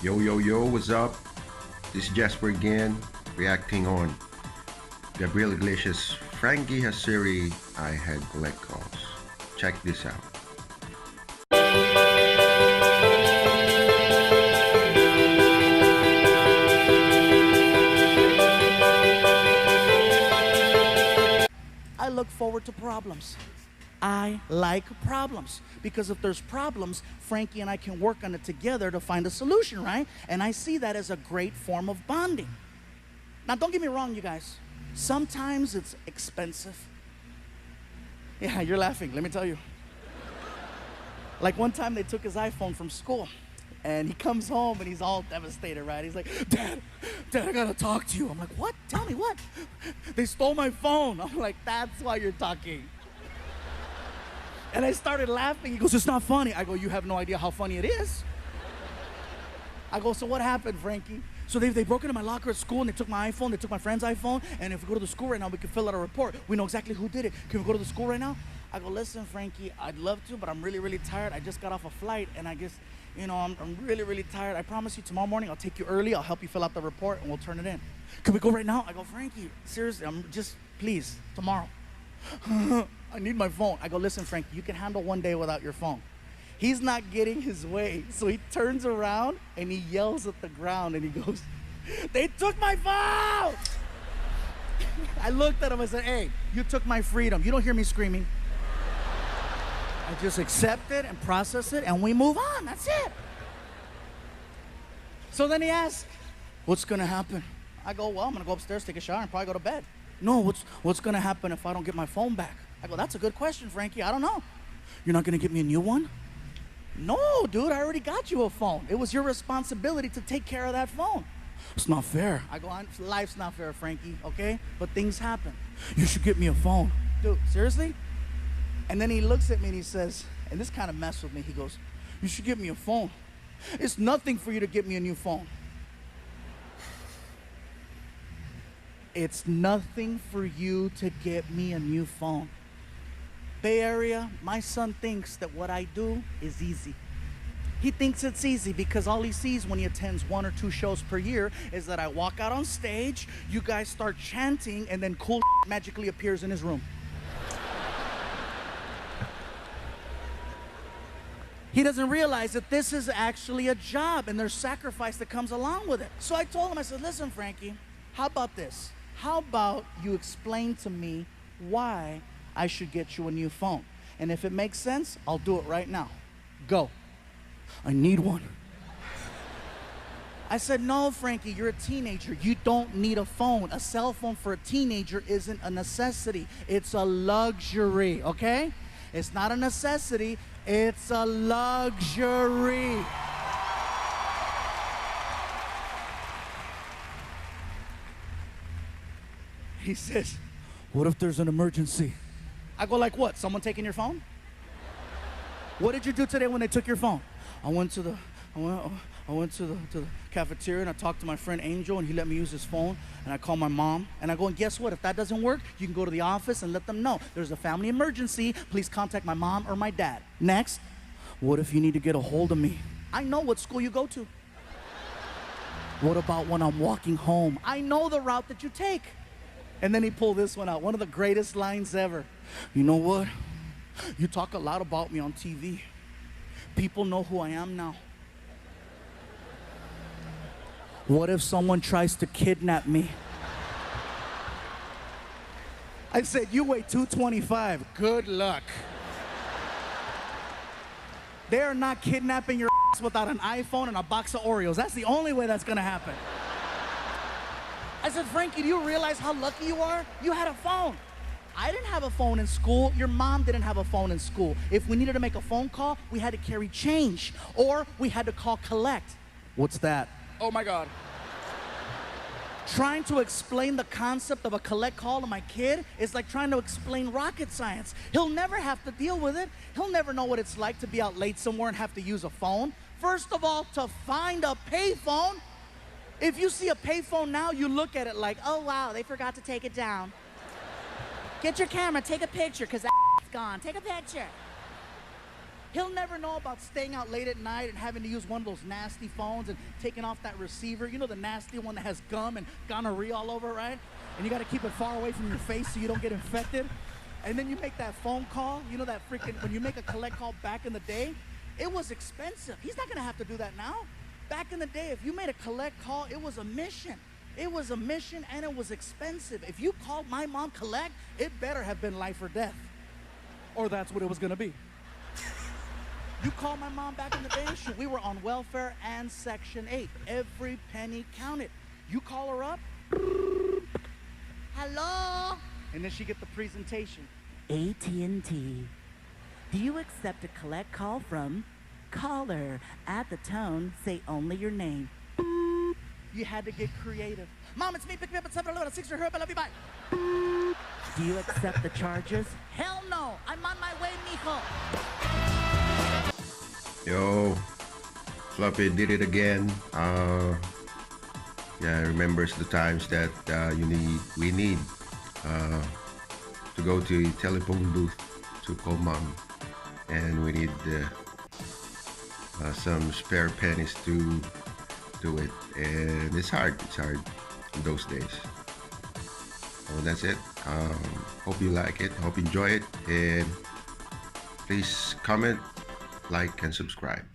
Yo, yo, yo, what's up? This is Jasper again, reacting on Gabriel Iglesias' Frankie Hasiri I Had Collect Calls. Check this out. I look forward to problems. I like problems because if there's problems, Frankie and I can work on it together to find a solution, right? And I see that as a great form of bonding. Now, don't get me wrong, you guys. Sometimes it's expensive. Yeah, you're laughing, let me tell you. Like one time they took his iPhone from school and he comes home and he's all devastated, right? He's like, Dad, I gotta talk to you. I'm like, what? Tell me what? They stole my phone. I'm like, that's why you're talking. And I started laughing. He goes, it's not funny. I go, you have no idea how funny it is. I go, so what happened, Frankie? So they broke into my locker at school and they took my iPhone, they took my friend's iPhone, and if we go to the school right now, we can fill out a report. We know exactly who did it. Can we go to the school right now? I go, listen, Frankie, I'd love to, but I'm really, really tired. I just got off a flight, and I guess, I'm really, really tired. I promise you tomorrow morning I'll take you early, I'll help you fill out the report, and we'll turn it in. Can we go right now? I go, Frankie, seriously, please, tomorrow. I need my phone. I go, listen, Frankie, you can handle one day without your phone. He's not getting his way. So he turns around and he yells at the ground and he goes, they took my phone! I looked at him and said, hey, you took my freedom. You don't hear me screaming. I just accept it and process it and we move on. That's it. So then he asks, what's gonna happen? I go, well, I'm gonna go upstairs, take a shower, and probably go to bed. No, what's gonna happen if I don't get my phone back? I go, that's a good question, Frankie. I don't know. You're not gonna get me a new one? No, dude, I already got you a phone. It was your responsibility to take care of that phone. It's not fair. I go, life's not fair, Frankie, okay? But things happen. You should get me a phone. Dude, seriously? And then he looks at me and he says, and this kind of messed with me, he goes, you should get me a phone. It's nothing for you to get me a new phone. It's nothing for you to get me a new phone. Bay Area, my son thinks that what I do is easy. He thinks it's easy because all he sees when he attends 1 or 2 shows per year is that I walk out on stage, you guys start chanting, and then cool magically appears in his room. He doesn't realize that this is actually a job and there's sacrifice that comes along with it. So I told him, I said, listen, Frankie, how about this? How about you explain to me why I should get you a new phone? And if it makes sense, I'll do it right now. Go. I need one. I said, no, Frankie, you're a teenager. You don't need a phone. A cell phone for a teenager isn't a necessity. It's a luxury, okay? It's not a necessity. It's a luxury. He says, what if there's an emergency? I go, like what? Someone taking your phone? What did you do today when they took your phone? I went to the cafeteria and I talked to my friend Angel and he let me use his phone and I called my mom and I go, and guess what? If that doesn't work, you can go to the office and let them know there's a family emergency. Please contact my mom or my dad. Next, what if you need to get a hold of me? I know what school you go to. What about when I'm walking home? I know the route that you take. And then he pulled this one out, one of the greatest lines ever. You know what? You talk a lot about me on TV. People know who I am now. What if someone tries to kidnap me? I said, you weigh 225. Good luck. They are not kidnapping your ass without an iPhone and a box of Oreos. That's the only way that's gonna happen. I said, Frankie, do you realize how lucky you are? You had a phone. I didn't have a phone in school. Your mom didn't have a phone in school. If we needed to make a phone call, we had to carry change or we had to call collect. What's that? Oh my God. Trying to explain the concept of a collect call to my kid is like trying to explain rocket science. He'll never have to deal with it. He'll never know what it's like to be out late somewhere and have to use a phone. First of all, to find a payphone. If you see a payphone now, you look at it like, oh wow, they forgot to take it down. Get your camera, take a picture, because that gone. Take a picture. He'll never know about staying out late at night and having to use one of those nasty phones and taking off that receiver. You know, the nasty one that has gum and gonorrhea all over it, right? And you got to keep it far away from your face so you don't get infected. And then you make that phone call. You know that freaking, when you make a collect call back in the day, it was expensive. He's not going to have to do that now. Back in the day, if you made a collect call, it was a mission. It was a mission and it was expensive. If you called my mom collect, it better have been life or death. Or that's what it was going to be. You call my mom back in the day, shoot, we were on welfare and Section 8. Every penny counted. You call her up, hello, and then she get the presentation. AT&T. Do you accept a collect call from caller? At the tone, say only your name. You had to get creative. Mom, it's me, pick me up at 7-Eleven, her up, I love you, bye. Do you accept the charges? Hell no, I'm on my way, mijo. Yo, Fluffy did it again. Yeah, remembers the times that we need to go to a telephone booth to call mom, and we need some spare pennies to do it, and it's hard in those days. So that's it. Hope you like it, hope you enjoy it, and please comment, like, and subscribe.